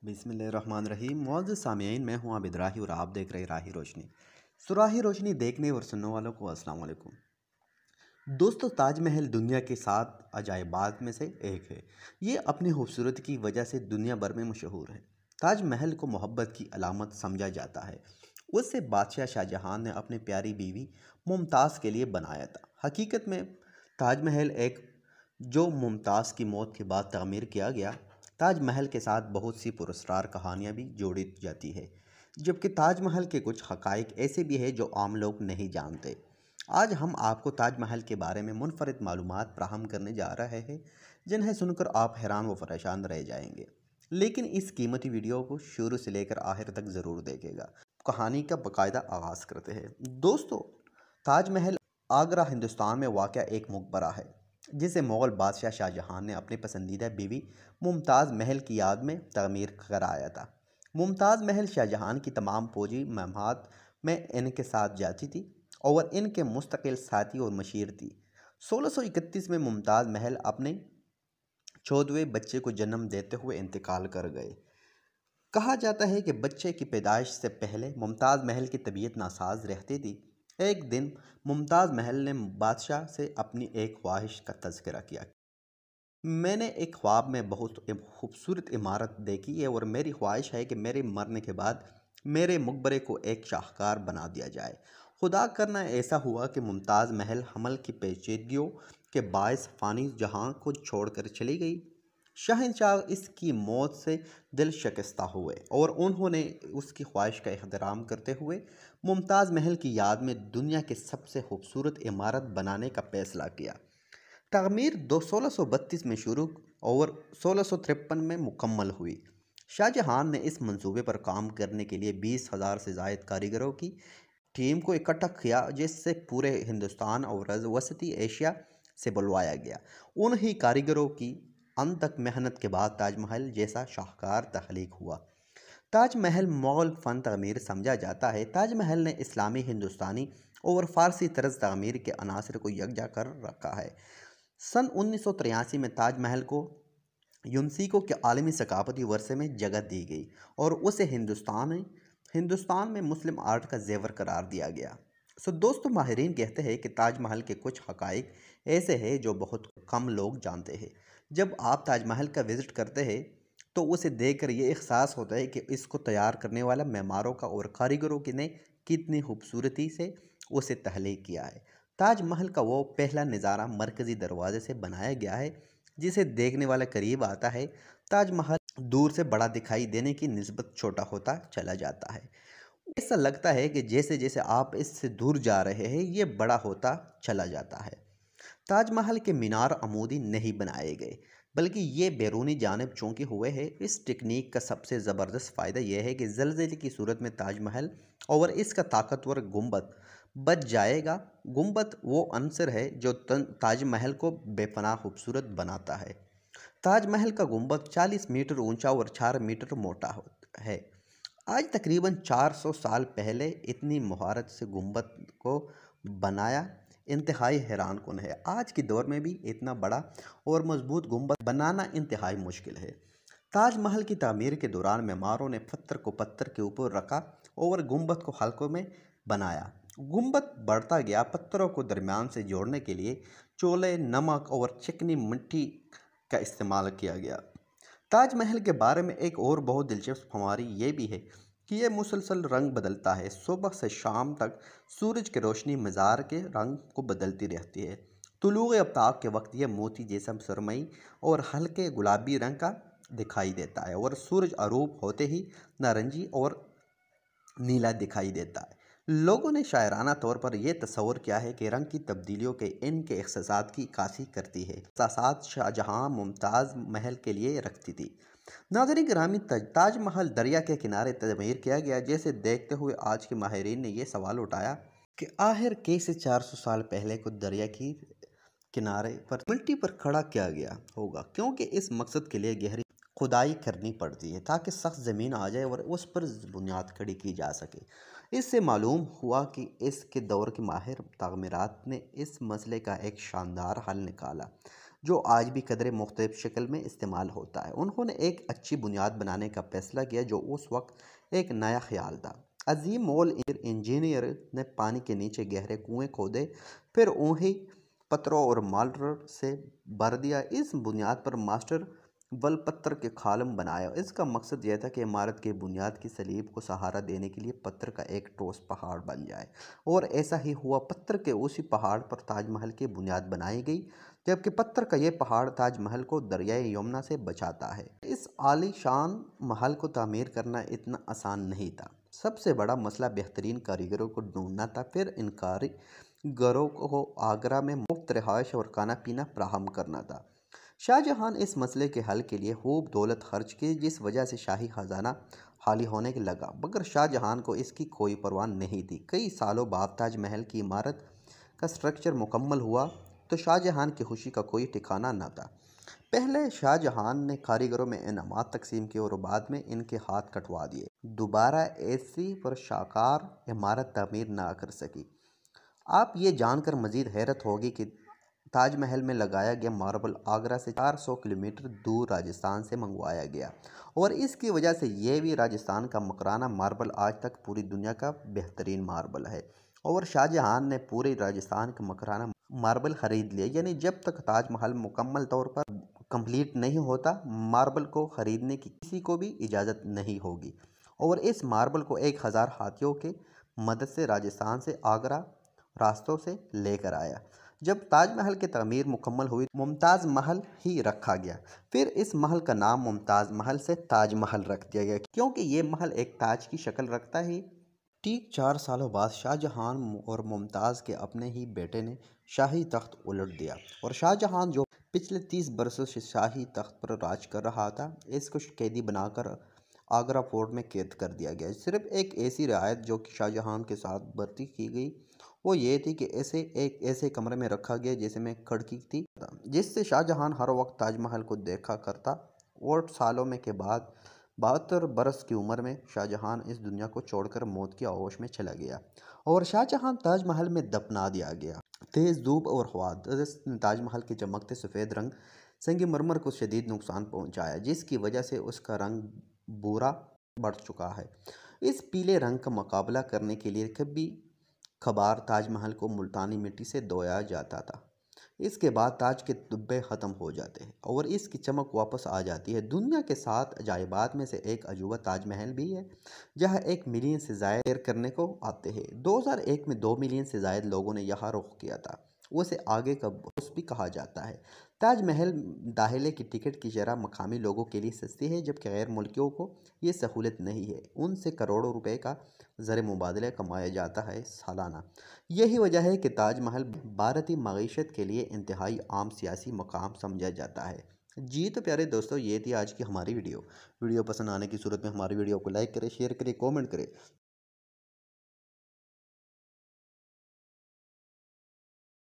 बिस्मिल्लाहिर्रहमानिर्रहीम। मुअज़्ज़िज़ सामिईन, मैं हूं आबिद राही और आप देख रहे राही रोशनी। सुराही रोशनी देखने और सुनने वालों को अस्सलाम वालेकुम। दोस्तों, ताजमहल दुनिया के 7 अजायबात में से एक है। ये अपनी खूबसूरती की वजह से दुनिया भर में मशहूर है। ताजमहल को मोहब्बत की अलामत समझा जाता है। उसे बादशाह शाहजहां ने अपनी प्यारी बीवी मुमताज़ के लिए बनाया था। हकीकत में ताजमहल एक जो मुमताज़ की मौत के बाद तामीर किया गया। ताजमहल के साथ बहुत सी पुरस्कार कहानियाँ भी जोड़ी जाती है, जबकि ताजमहल के कुछ हकाइक ऐसे भी हैं जो आम लोग नहीं जानते। आज हम आपको ताजमहल के बारे में मुनफरिद मालूमात फराहम करने जा रहे हैं, जिन्हें सुनकर आप हैरान व परेशान रह जाएंगे। लेकिन इस कीमती वीडियो को शुरू से लेकर आखिर तक ज़रूर देखेगा। कहानी का बाकायदा आगाज़ करते हैं। दोस्तों, ताजमहल आगरा हिंदुस्तान में वाक़ एक मकबरा है, जिसे मुग़ल बादशाह शाहजहां ने अपनी पसंदीदा बीवी मुमताज़ महल की याद में तमीर कराया था। मुमताज़ महल शाहजहां की तमाम फौजी महमात में इनके साथ जाती थी और इनके मुस्तकिल साथी और मशीर थी। 1631 में मुमताज़ महल अपने 14वें बच्चे को जन्म देते हुए इंतकाल कर गए। कहा जाता है कि बच्चे की पैदाइश से पहले मुमताज़ महल की तबीयत नासाज रहती थी। एक दिन मुमताज़ महल ने बादशाह से अपनी एक ख्वाहिश का तज़किरा किया। मैंने एक ख्वाब में बहुत खूबसूरत इमारत देखी है और मेरी ख्वाहिश है कि मेरे मरने के बाद मेरे मकबरे को एक शाहकार बना दिया जाए। खुदा करना ऐसा हुआ कि मुमताज़ महल हमल की पेचीदगियों के बायस फ़ानी जहां को छोड़कर चली गई। शहंशाह इसकी मौत से दिल शिकस्ता हुए और उन्होंने उसकी ख्वाहिश का एहतराम करते हुए मुमताज़ महल की याद में दुनिया की सबसे खूबसूरत इमारत बनाने का फैसला किया। तामीर 1632 में शुरू और 1653 में मुकम्मल हुई। शाहजहां ने इस मंसूबे पर काम करने के लिए 20,000 से ज़ायद कारीगरों की टीम को इकट्ठा किया, जिससे पूरे हिंदुस्तान और वसती एशिया से बुलवाया गया। उन्हीं कारीगरों की अनथक मेहनत के बाद ताजमहल जैसा शाहकार तख्लीक हुआ। ताजमहल मुग़ल फ़न तामीर समझा जाता है। ताजमहल ने इस्लामी, हिंदुस्तानी और फ़ारसी तर्ज तामीर के अनासर को यकजा कर रखा है। सन 1983 में ताजमहल को यूनेस्को के आलमी सकाफती वर्षे में जगह दी गई और उसे हिंदुस्तान में मुस्लिम आर्ट का जेवर करार दिया गया। दोस्तों, माहिरीन कहते हैं कि ताजमहल के कुछ हकाइक ऐसे हैं जो बहुत कम लोग जानते हैं। जब आप ताजमहल का विज़िट करते हैं तो उसे देखकर ये एहसास होता है कि इसको तैयार करने वाला मेमारों का और कारीगरों की ने कितनी खूबसूरती से उसे तख्लीक किया है। ताजमहल का वो पहला नज़ारा मरकज़ी दरवाजे से बनाया गया है, जिसे देखने वाला करीब आता है। ताजमहल दूर से बड़ा दिखाई देने की निस्बत छोटा होता चला जाता है। ऐसा लगता है कि जैसे जैसे आप इससे दूर जा रहे हैं, ये बड़ा होता चला जाता है। ताजमहल के मीनार अमूदी नहीं बनाए गए, बल्कि ये बैरूनी जानिब चौंके हुए हैं। इस टेक्निक का सबसे ज़बरदस्त फ़ायदा यह है कि ज़लज़ले की सूरत में ताजमहल और इसका ताकतवर गुंबद बच जाएगा। गुंबद वो अंसर है जो ताजमहल को बेपनाह खूबसूरत बनाता है। ताजमहल का गुंबद 40 मीटर ऊंचा और 4 मीटर मोटा है। आज तकरीबन 400 साल पहले इतनी महारत से गुंबद को बनाया इंतहाई हैरानकुन है। आज के दौर में भी इतना बड़ा और मजबूत गुंबद बनाना इंतहाई मुश्किल है। ताजमहल की तामीर के दौरान मेमारों ने पत्थर को पत्थर के ऊपर रखा और गुंबद को हल्कों में बनाया। गुंबद बढ़ता गया। पत्थरों को दरमियान से जोड़ने के लिए चोले, नमक और चिकनी मिट्टी का इस्तेमाल किया गया। ताजमहल के बारे में एक और बहुत दिलचस्प हमारी ये भी है कि यह मुसलसल रंग बदलता है। सुबह से शाम तक सूरज की रोशनी मज़ार के रंग को बदलती रहती है। तुलूग आफ्ताब के वक्त यह मोती जैसा सुरमई और हल्के गुलाबी रंग का दिखाई देता है और सूरज अरूब होते ही नारंगी और नीला दिखाई देता है। लोगों ने शायराना तौर पर यह तस्वर किया है कि रंग की तब्दीलियों के इनके एहसासात की इक्कासी करती है। एहसासात शाहजहां मुमताज़ महल के लिए रखती थी। नाज़रीन गिरामी, ताजमहल दरिया के किनारे तमीर किया गया। जैसे देखते हुए आज के माहिरीन ने यह सवाल उठाया कि आखिर कैसे 400 साल पहले को दरिया की किनारे पर मिट्टी पर खड़ा किया गया होगा, क्योंकि इस मकसद के लिए गहरी खुदाई करनी पड़ती है ताकि सख्त ज़मीन आ जाए और उस पर बुनियाद खड़ी की जा सके। इससे मालूम हुआ कि इसके दौर के माहिर तामीरात ने इस मसले का एक शानदार हल निकाला। जो आज भी कदरे मुख्तलिफ शक्ल में इस्तेमाल होता है। उन्होंने एक अच्छी बुनियाद बनाने का फैसला किया जो उस वक्त एक नया ख्याल था। अजीम मोल इंजीनियर ने पानी के नीचे गहरे कुएं खोदे, फिर उन्हें पत्थरों और मार्टर से भर दिया। इस बुनियाद पर मास्टर वल पत्थर के कॉलम बनाया। इसका मकसद यह था कि इमारत के बुनियाद की सलीब को सहारा देने के लिए पत्थर का एक ठोस पहाड़ बन जाए, और ऐसा ही हुआ। पत्थर के उसी पहाड़ पर ताजमहल की बुनियाद बनाई गई, जबकि पत्थर का यह पहाड़ ताजमहल को दरियाए यमुना से बचाता है। इस आलीशान महल को तामीर करना इतना आसान नहीं था। सबसे बड़ा मसला बेहतरीन कारीगरों को ढूंढना था, फिर इन कारीगरों को आगरा में मुफ्त रिहाइश और खाना पीना फराहम करना था। शाहजहां इस मसले के हल के लिए खूब दौलत खर्च की, जिस वजह से शाही खजाना खाली होने के लगा। मगर शाहजहां को इसकी कोई परवाह नहीं थी। कई सालों बाद ताजमहल की इमारत का स्ट्रक्चर मुकम्मल हुआ तो शाहजहां की खुशी का कोई ठिकाना न था। पहले शाहजहां ने कारीगरों में इनामात तकसीम किए और बाद में इनके हाथ कटवा दिए। दोबारा ऐसी पुरशाकार इमारत तामीर ना कर सकी। आप ये जानकर मज़ीद हैरत होगी कि ताजमहल में लगाया गया मार्बल आगरा से 400 किलोमीटर दूर राजस्थान से मंगवाया गया, और इसकी वजह से ये भी राजस्थान का मकराना मार्बल आज तक पूरी दुनिया का बेहतरीन मार्बल है। और शाहजहां ने पूरे राजस्थान का मकराना मार्बल ख़रीद लिया, यानी जब तक ताजमहल मुकम्मल तौर पर कंप्लीट नहीं होता, मार्बल को ख़रीदने की किसी को भी इजाज़त नहीं होगी। और इस मार्बल को 1000 हाथियों के मदद से राजस्थान से आगरा रास्तों से लेकर आया। जब ताजमहल की तमीर मुकम्मल हुई, मुमताज़ महल ही रखा गया। फिर इस महल का नाम मुमताज़ महल से ताजमहल रख दिया गया, क्योंकि ये महल एक ताज की शक्ल रखता है। ठीक 4 सालों बाद शाहजहां और मुमताज़ के अपने ही बेटे ने शाही तख्त उलट दिया, और शाहजहां जो पिछले 30 बरसों से शाही तख्त पर राज कर रहा था, इसको कैदी बनाकर आगरा फोर्ट में कैद कर दिया गया। सिर्फ एक ऐसी रियायत जो कि शाहजहां के साथ बरती की गई, वो ये थी कि एक ऐसे कमरे में रखा गया जिसमें खिड़की थी, जिससे शाहजहां हर वक्त ताजमहल को देखा करता। और सालों में के बाद 72 बरस की उम्र में शाहजहां इस दुनिया को छोड़कर मौत की आगोश में चला गया, और शाहजहां ताजमहल में दफना दिया गया। तेज़ धूप और हवा ने ताजमहल के चमकते सफ़ेद रंग संगमरमर को शदीद नुकसान पहुंचाया, जिसकी वजह से उसका रंग भूरा बढ़ चुका है। इस पीले रंग का मुकाबला करने के लिए कभी कभार ताजमहल को मुल्तानी मिट्टी से धोया जाता था। इसके बाद ताज के धब्बे ख़त्म हो जाते हैं और इसकी चमक वापस आ जाती है। दुनिया के 7 अजायबात में से एक अजूबा ताजमहल भी है, जहां 1 मिलियन से ज़ायद सैर करने को आते हैं। 2001 में 2 मिलियन से ज़ायद लोगों ने यहाँ रुख किया था। उसे आगे का बुर्ज भी कहा जाता है। ताजमहल दाखिले की टिकट की शरह मकामी लोगों के लिए सस्ती है, जबकि गैर मुल्कियों को ये सहूलत नहीं है। उनसे करोड़ों रुपए का ज़र मुबादला कमाया जाता है सालाना। यही वजह है कि ताजमहल भारतीय मईशत के लिए इंतहाई आम सियासी मकाम समझा जाता है। जी तो प्यारे दोस्तों, ये थी आज की हमारी वीडियो। वीडियो पसंद आने की सूरत में हमारी वीडियो को लाइक करें, शेयर करें, कमेंट करें।